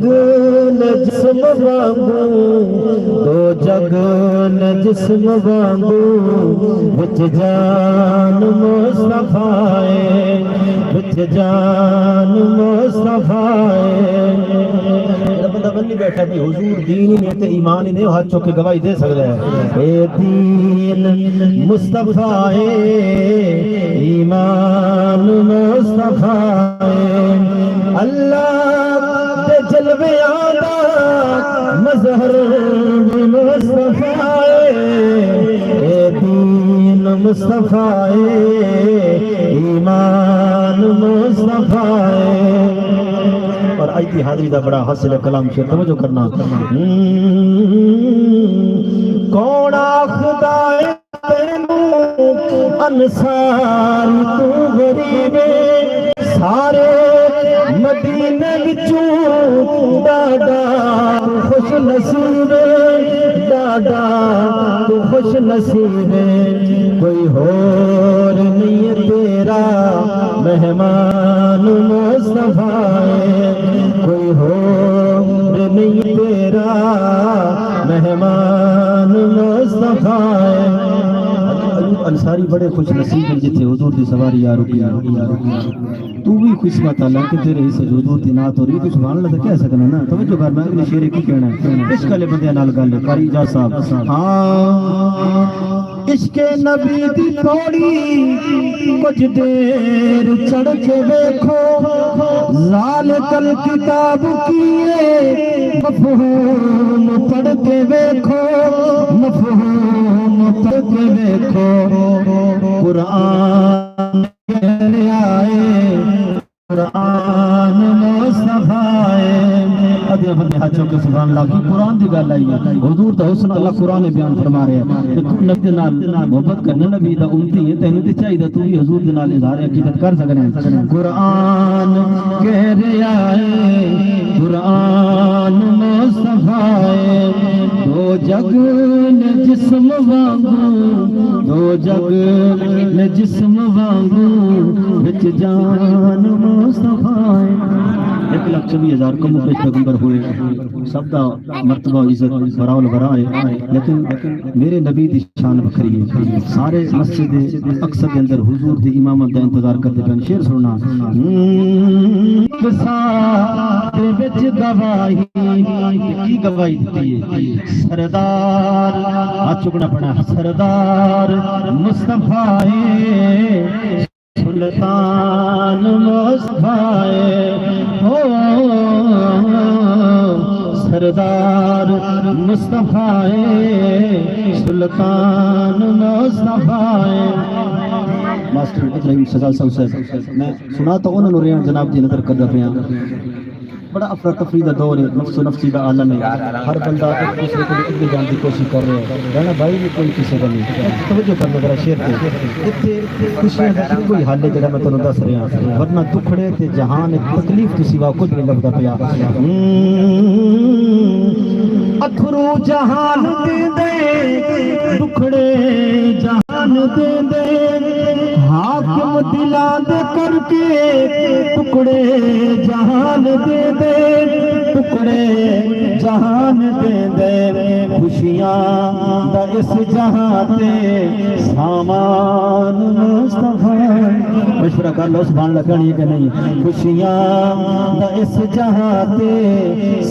جگ نے جسم وانگو دو جگ نے جسم وانگو وچ جان مصطفیٰ وچ جان مصطفیٰ بندہ بنی بیٹھا بھی حضور دین ہی نہیں تے ایمان ہی نہیں ہاتھ چوک کے گواہی دے سکتا ہے اے دین مصطفیٰ ایمان مصطفیٰ اللہ دے جلوے آدھا مظہر مصطفیٰ اے دین مصطفیٰ ایمان مصطفیٰ اور آیتی حاضری دا بڑا حاصل کلام سے توجہ کرنا کون آخدا ہے تینوں انصار تو غریب سارے مدینے وچوں ڈاڈا خوش نصیب ڈاڈا تو خوش نصیب کوئی اور نہیں تیرا مہمان مصطفیٰ کوئی اور نہیں تیرا مہمان مصطفیٰ انصاری بڑے خوش نصیب ہیں جتھے حضور دی سواری یا رکی تو بھی قسمت اللہ کہ تیرے حصے حضور دی نعت ہو رہی تو سبحان اللہ تو کہہ سکنا نا توجہ کر میں اگلی شعر کی کہنا ہے عشق والے بندے نال گل قاری اجاز صاحب ہاں عشق نبی دی تھوڑی کچھ دیر چڑھ کے دیکھو ذالک الکتاب کیے مفہوم پڑھ کے دیکھو مفہوم پڑھ کے دیکھو قرآن کہنے آئے قرآن مصطفیٰ ادھے بندے ہاتھوں کے سبحان اللہ کی قرآن دی گل آئی ہے حضور دا حسن اللہ قرآن بیان فرما رہے ہیں کہ تو نبی دے نال محبت کرنا نبی دا امتی ہے تینوں تے چاہیے تو بھی حضور دے نال اظہار عقیدت کر سکنا ہے قرآن کہہ رہا ہے قرآن مصطفیٰ دو جگ نے جسم وانگو دو جگ نے جسم وانگو وچ جان مصطفیٰ 1,24,000 کو مخلص پیغمبر ہوئے سب دا مرتبہ عزت براول برا ہے لیکن میرے نبی دی شان بکھری ہے سارے مسجد اکثر کے اندر حضور دی امامت دا انتظار کرتے پہن شعر سننا سارے بچ گواہی کی گواہی دیتی ہے سردار آج چکنا پڑا سردار مصطفیٰ سلطان مصطفیٰ سردار مصطفیٰ سلطان مصطفیٰ ماسٹر ابراہیم سجاد صاحب میں سنا تو انہوں نے جناب دی نظر کر رہے ہیں بڑا افراتفری دا دور ہے نفس و نفسی دا عالم ہے ہر بندہ ایک دوسرے کو اگے جان دی کوشش کر رہے ہیں رہنا بھائی بھی کوئی کسی کا نہیں توجہ کرنا ذرا شعر تے ایتھے خوشیاں دا کوئی حال ہے جڑا میں تانوں دس رہا ورنہ دکھڑے تے جہان تکلیف تو سوا کچھ نہیں لگدا پیا اتھرو جہان دے دے دکھڑے جہان دے دے حاکم دلاں دے کر کے ٹکڑے جہان دے دے ٹکڑے جہان دے دے خوشیاں دا اس جہاں تے سامان مصطفیٰ مشورہ کر لو سبحان اللہ کہنی کہ نہیں خوشیاں دا اس جہاں تے